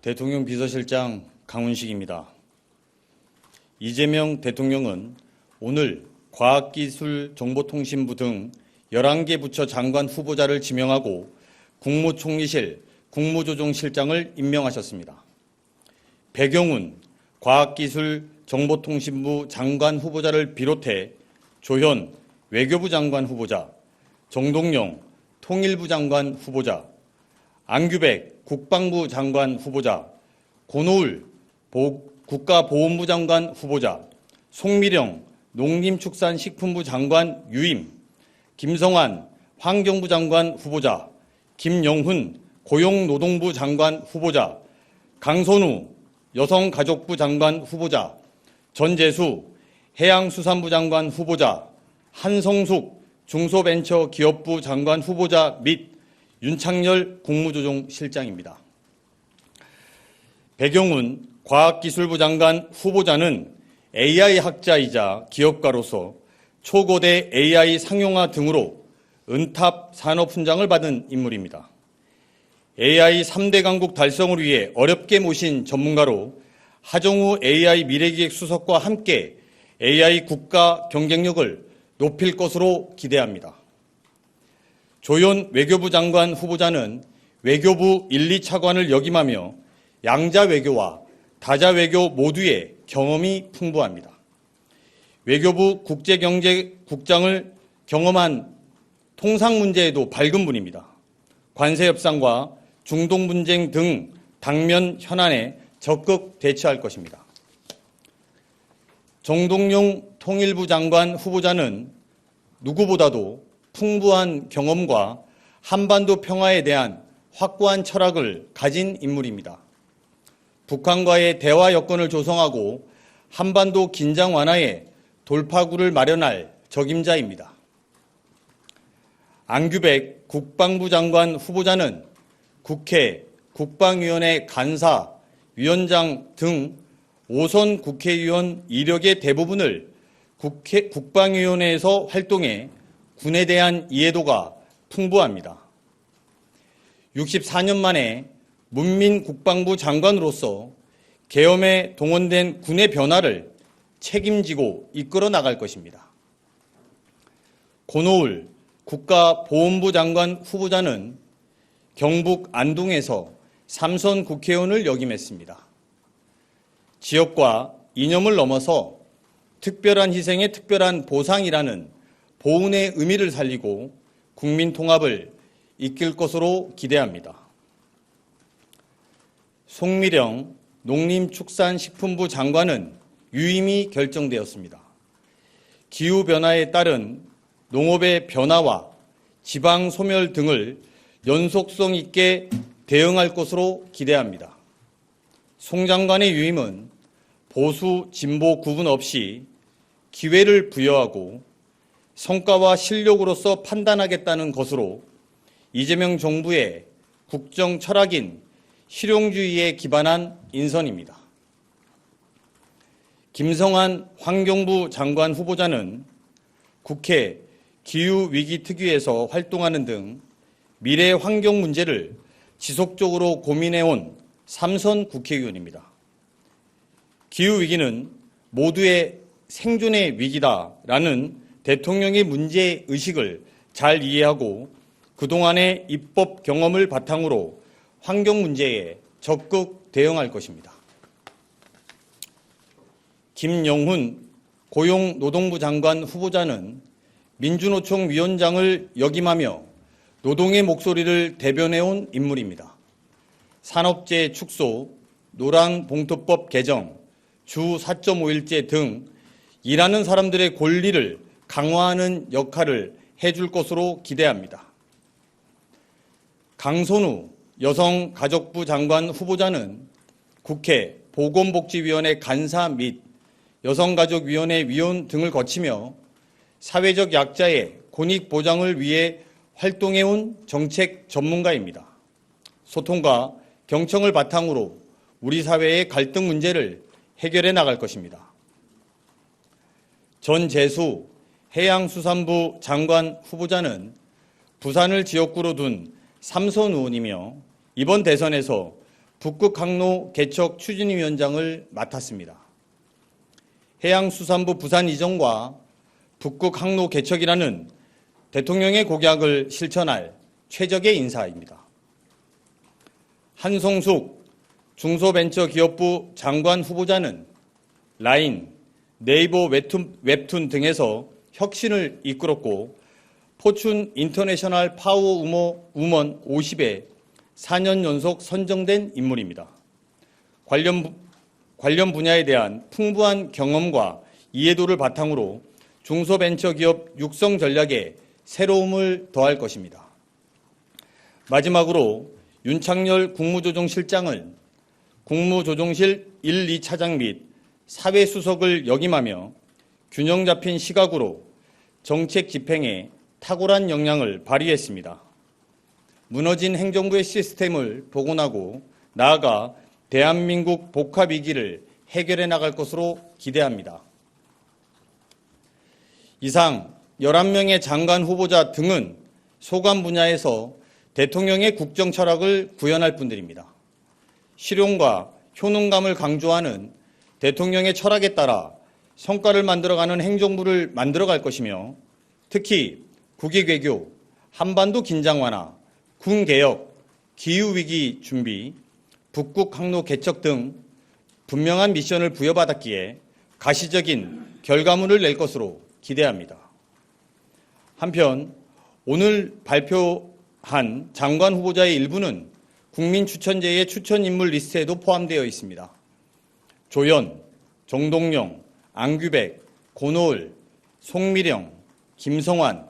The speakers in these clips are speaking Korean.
대통령 비서실장 강훈식입니다. 이재명 대통령은 오늘 과학기술정보통신부 등 11개 부처 장관 후보자를 지명하고 국무총리실 국무조정실장을 임명하셨습니다. 배경훈 과학기술정보통신부 장관 후보자를 비롯해 조현 외교부 장관 후보자, 정동영 통일부 장관 후보자, 안규백 국방부 장관 후보자, 고노을 국가보훈부 장관 후보자, 송미령 농림축산식품부 장관 유임, 김성환 환경부 장관 후보자, 김영훈 고용노동부 장관 후보자, 강선우 여성가족부 장관 후보자, 전재수 해양수산부 장관 후보자, 한성숙 중소벤처기업부 장관 후보자 및 윤창열 국무조정실장입니다. 배경훈 과학기술부 장관 후보자는 AI 학자이자 기업가로서 초거대 AI 상용화 등으로 은탑 산업훈장을 받은 인물입니다. AI 3대 강국 달성을 위해 어렵게 모신 전문가로 하정우 AI 미래기획 수석과 함께 AI 국가 경쟁력을 높일 것으로 기대합니다. 조현 외교부 장관 후보자는 외교부 1, 2차관을 역임하며 양자 외교와 다자 외교 모두의 경험이 풍부합니다. 외교부 국제경제국장을 경험한 통상 문제에도 밝은 분입니다. 관세 협상과 중동 분쟁 등 당면 현안에 적극 대처할 것입니다. 정동영 통일부 장관 후보자는 누구보다도 풍부한 경험과 한반도 평화에 대한 확고한 철학을 가진 인물입니다. 북한과의 대화 여건을 조성하고 한반도 긴장 완화에 돌파구를 마련할 적임자입니다. 안규백 국방부 장관 후보자는 국회, 국방위원회 간사, 위원장 등 5선 국회의원 이력의 대부분을 국방위원회에서 활동해 군에 대한 이해도가 풍부합니다. 64년 만에 문민국방부 장관으로서 계엄에 동원된 군의 변화를 책임지고 이끌어 나갈 것입니다. 고노을 국가보훈부 장관 후보자는 경북 안동에서 3선 국회의원을 역임했습니다. 지역과 이념을 넘어서 특별한 희생의 특별한 보상이라는 보훈의 의미를 살리고 국민 통합을 이끌 것으로 기대합니다. 송미령 농림축산식품부 장관은 유임이 결정되었습니다. 기후변화에 따른 농업의 변화와 지방 소멸 등을 연속성 있게 대응할 것으로 기대합니다. 송 장관의 유임은 보수, 진보 구분 없이 기회를 부여하고 성과와 실력으로서 판단하겠다는 것으로 이재명 정부의 국정 철학인 실용주의에 기반한 인선입니다. 김성환 환경부 장관 후보자는 국회 기후위기특위에서 활동하는 등 미래 환경 문제를 지속적으로 고민해온 3선 국회의원입니다. 기후위기는 모두의 생존의 위기다라는 대통령의 문제의식을 잘 이해하고 그동안의 입법 경험을 바탕으로 환경 문제에 적극 대응할 것입니다. 김영훈 고용노동부 장관 후보자는 민주노총 위원장을 역임하며 노동의 목소리를 대변해온 인물입니다. 산업재해 축소, 노란봉투법 개정, 주 4.5일제 등 일하는 사람들의 권리를 강화하는 역할을 해줄 것으로 기대합니다. 강선우 여성가족부 장관 후보자는 국회 보건복지위원회 간사 및 여성가족위원회 위원 등을 거치며 사회적 약자의 권익 보장을 위해 활동해온 정책 전문가입니다. 소통과 경청을 바탕으로 우리 사회의 갈등 문제를 해결해 나갈 것입니다. 전재수 해양수산부 장관 후보자는 부산을 지역구로 둔 삼선 의원이며 이번 대선에서 북극항로 개척 추진위원장을 맡았습니다. 해양수산부 부산 이전과 북극항로 개척이라는 대통령의 공약을 실천할 최적의 인사입니다. 한성숙 중소벤처기업부 장관 후보자는 라인, 네이버 웹툰 등에서 혁신을 이끌었고 포춘 인터내셔널 파워 우먼 50에 4년 연속 선정된 인물입니다. 관련 분야에 대한 풍부한 경험과 이해도를 바탕으로 중소벤처기업 육성 전략에 새로움을 더할 것입니다. 마지막으로 윤창열 국무조정실장은 국무조정실 1, 2차장 및 사회수석을 역임하며 균형 잡힌 시각으로 정책 집행에 탁월한 역량을 발휘했습니다. 무너진 행정부의 시스템을 복원하고 나아가 대한민국 복합 위기를 해결해 나갈 것으로 기대합니다. 이상 11명의 장관 후보자 등은 소관 분야에서 대통령의 국정 철학을 구현할 분들입니다. 실용과 효능감을 강조하는 대통령의 철학에 따라 성과를 만들어가는 행정부를 만들어갈 것이며 특히 국익외교, 한반도 긴장 완화, 군개혁, 기후위기 준비, 북극항로 개척 등 분명한 미션을 부여받았기에 가시적인 결과물을 낼 것으로 기대합니다. 한편 오늘 발표한 장관 후보자의 일부는 국민추천제의 추천인물 리스트에도 포함되어 있습니다. 조연, 정동영, 안규백, 고노을, 송미령, 김성환,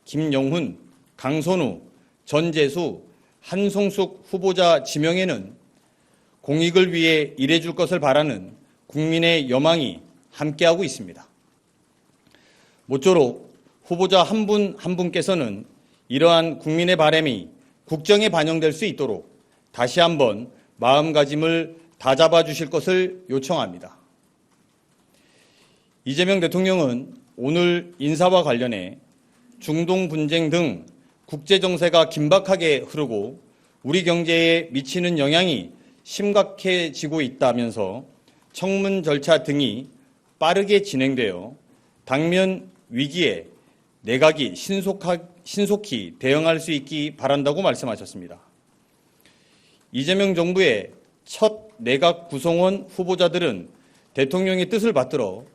김영훈, 강선우, 전재수, 한송숙 후보자 지명에는 공익을 위해 일해줄 것을 바라는 국민의 여망이 함께하고 있습니다. 모쪼록 후보자 한 분 한 분께서는 이러한 국민의 바람이 국정에 반영될 수 있도록 다시 한번 마음가짐을 다잡아 주실 것을 요청합니다. 이재명 대통령은 오늘 인사와 관련해 중동 분쟁 등 국제 정세가 긴박하게 흐르고 우리 경제에 미치는 영향이 심각해지고 있다면서 청문 절차 등이 빠르게 진행되어 당면 위기에 내각이 신속히 대응할 수 있기 바란다고 말씀하셨습니다. 이재명 정부의 첫 내각 구성원 후보자들은 대통령의 뜻을 받들어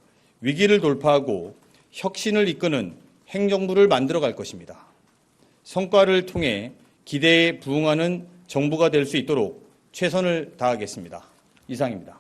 위기를 돌파하고 혁신을 이끄는 행정부를 만들어갈 것입니다. 성과를 통해 기대에 부응하는 정부가 될 수 있도록 최선을 다하겠습니다. 이상입니다.